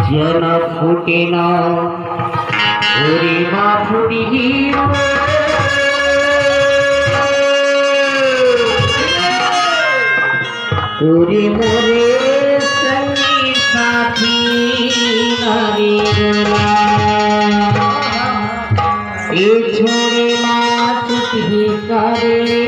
जन फूटे ना ओरे माँ फूटी ओरे मोरे संगी साथी नारी ए छोरे माँ तुझी करे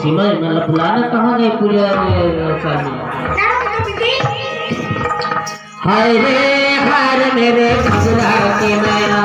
सीमा फुलाना कहाँ गए पूजा हाय रे हार मेरे ससुरा के मैना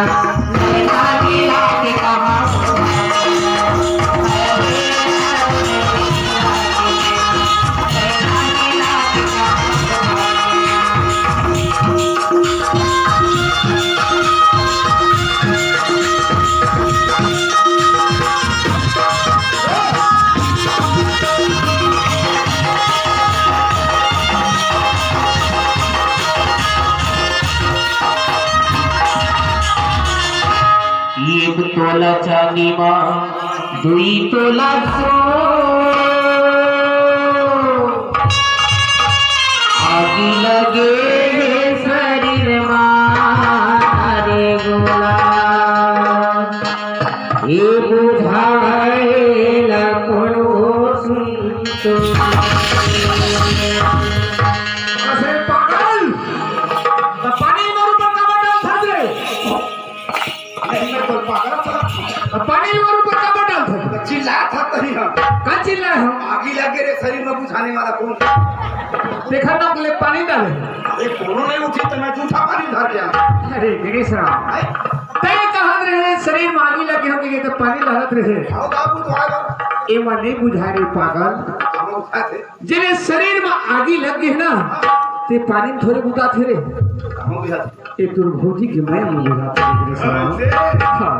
एक तोला चांदी माँ दुई तोला सो आगी लगे शरीर मारे गोला ये बुझाएला कोनो सुनतो अरे पागल पानी मारू तो कबड्डा थाजे पानी मारू पर कब डाल चिल्ला था तरी हम का चिल्ला हम आगी लगे रे शरीर में बुझाने वाला कौन देखा ना ले पानी डाले अरे कोनो नहीं उठी तो मैं जूठा पानी धर गया अरे गणेश राम तय कहा रहे शरीर में आगी लगे हम ये तो पानी डालत रहे आओ बाबू तो आएगा ए मन नहीं बुझा रे पागल हम उठाते जिने शरीर में आगी लग गई ना ते पानी में थोड़े बुता थे रे हम बुझाते ए दुर्भोगी की मैं बुझाता हूं गणेश राम हां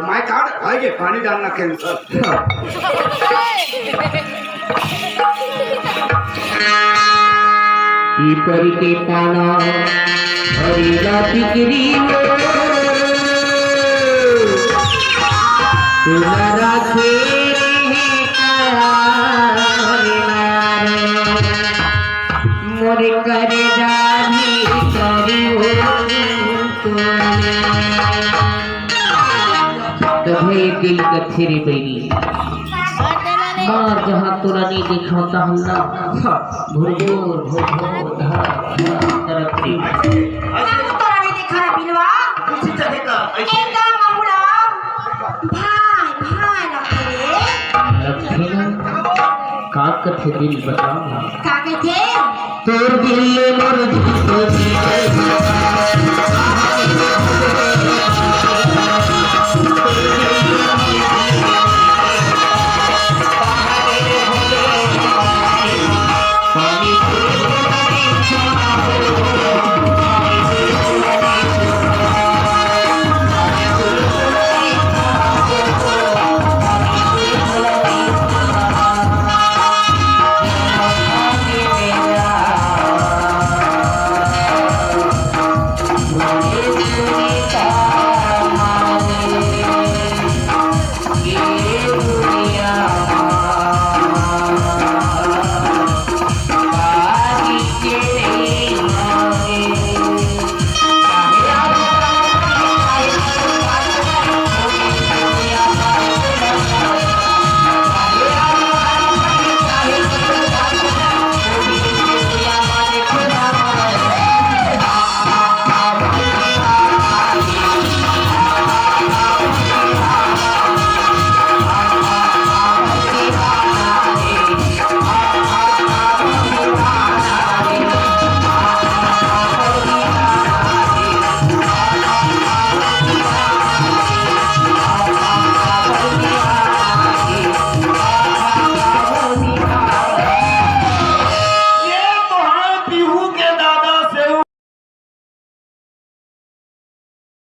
मैं कार्ड आएगे पानी डालना कैंसर पीपर के पाना हरीला बिक्री तुम्हारा मोरे करे जानी कभी दिल कथेरे बैरी बार जहाँ तोरा नहीं देखा होता हम ना भुरभुर भुरभुर तरक्की तोरा नहीं देखा रे बिलवा उसी तरह का एकदम मामूला भाई भाई लक्ष्मी का कथे दिल बताओ का कहते तोर दिल मोर